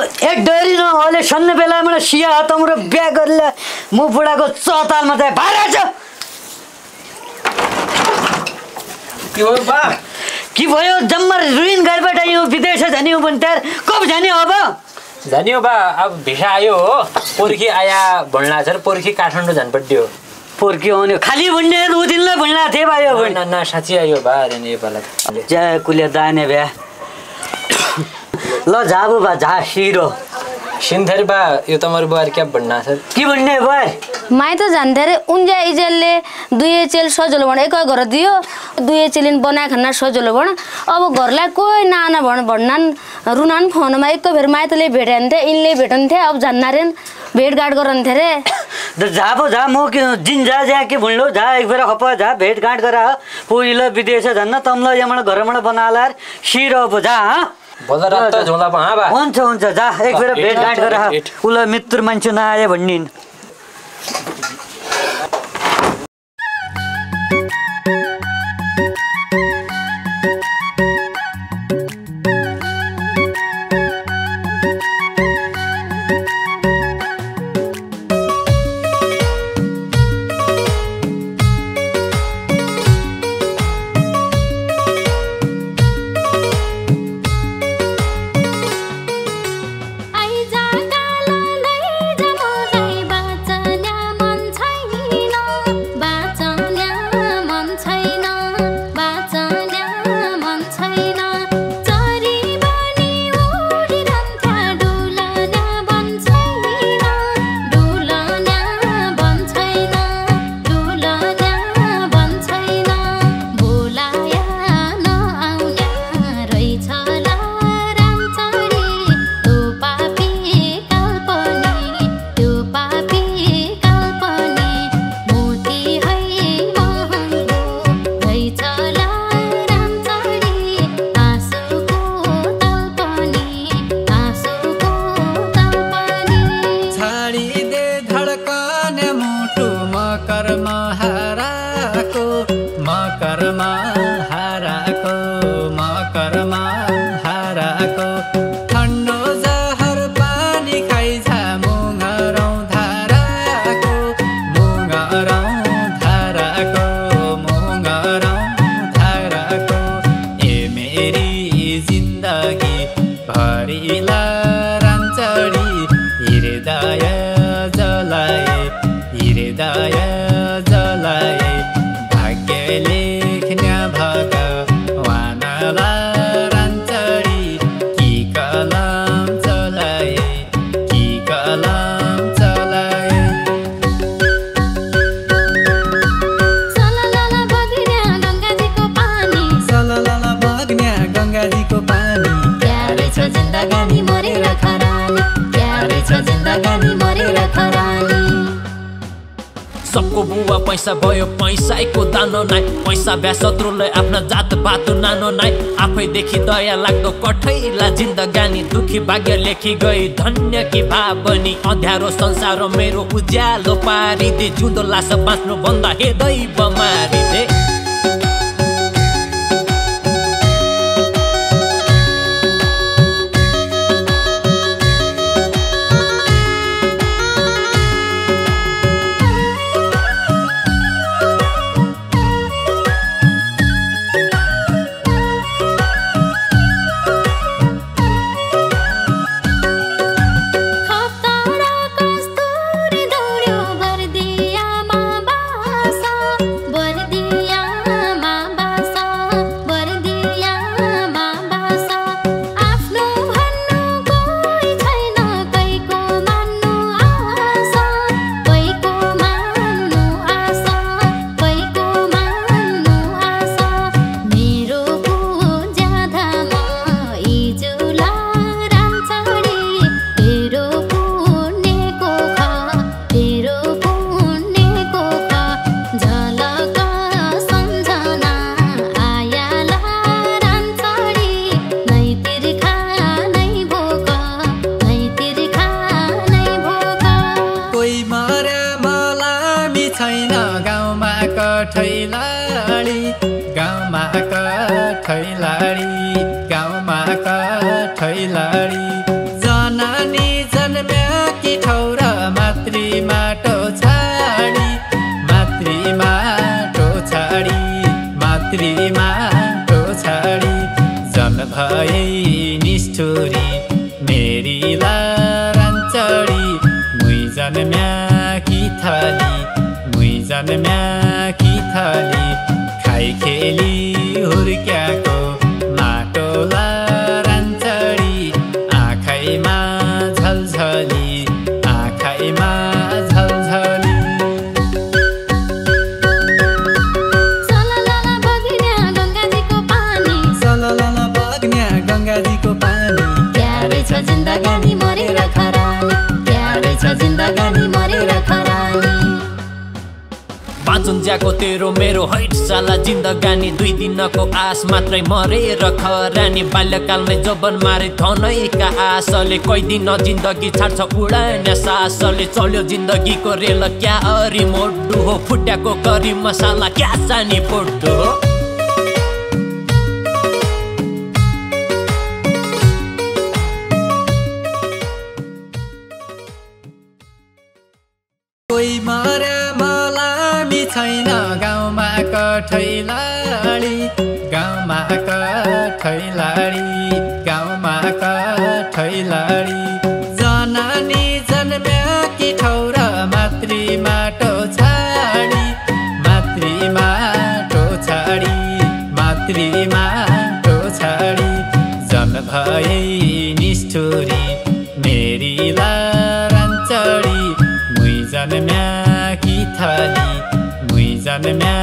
एक डरी न अहिले सन्ने बेलामा सिया तम्रो बिहा गरेर म बुढाको चतालमा चाहिँ भाइराछ के भयो जम्मा रुइन गरेबाट यो विदेश जाने हो भने त्यार कब जाने अब जाने हो बा अब भिसा आयो हो पोर्खी आया भन्ला छ पोर्खी काठमाडौँ जान पर्यो पोर्खी आउने खाली भन्ने दो दिनलाई भन्ला थिए भाइयो न साँच्ची आयो बा जाने पाला जय कुले दाने भ्या ल जाबु बा जा सिरो सिन्थेर बा यो तमर बुहार क्या भन्ना छ के भन्ने भाइ माइ त जान्थे रे उन्जा इजेलले दुई चेल सजलो भण एक घर दियो दुई चेलिन बनाए खाना सजलो भण अब घरलाई कोही नाना भण भन्नान रुनान फोनमा एक बेर माइतले भेटन्थे इनले भेटन्थे अब जान्नारेन भेटघाट गरन्थे रे त जाबो जा म के जिन जा के भन्लो जा एक बेर खप जा भेटघाट गरा पुइला विदेश जान्न तमला यमण घरमण बनाला सिरो अब जा बजार त झोला पा बा हुन्छ जा एक बेर भेटघाट गरा उला मित्र मान्छे नआए भन्निन सबको बुवा पैसा भयो पैसाको दानो नाइ पैसा ब्या शत्रुले आफ्ना जात पात नानो नाइ आफैदेखि दया लाग्दो कठैला जिन्दगानी दुखी भाग्य लेखी गई धन्य कि भावनी अँध्यारो संसार मेरो उज्यालो पारिदे जुदो लास बाँच्नु भन्दा हे दैव मारिदे गाउँमा कठैलाडी जना भए निष्ठुरी मेरी लाराञ्चडी मुई जन्म्याकी थली मुई जन्म्याकी थली खाइ खेली हुर्क्याको माटो लाराञ्चडी आँखैमा झलझली आँखैमा झलझली सललल बग्ने गङ्गाजीको पानी सललल बग्ने गङ्गाजीको पानी प्यारै छ जिन्दगानी मरेर खरानी प्यारै छ जिन्दगानी मरेर खरानी बाँचुन ज्याको तेरो मेरो हैट साला जिन्दगानी 2 दिनको आस मात्रै मरेर खरानी बाल्यकालमै जबन मारे धनैका आशले कैदिन जिन्दगी छाड्छ उडाने सासले चल्यो जिन्दगीको रेल क्या अरी मोडु हो फुट्याको करी मसाला क्या सानी पोड्डु हो कोही मर्या मलामी छैन गाउँमा कठैलाडी गाउँमा कठैलाडी गाउँमा कठैलाडी जननी जन्म्याकी ठौर मातृ माटो छाडी मातृ माटो छाडी मातृ माटो छाडी जन्म भए निष्ठुरी मेरी लाराञ्चडी मुई जन्म्याकी थली मुई जन्म्या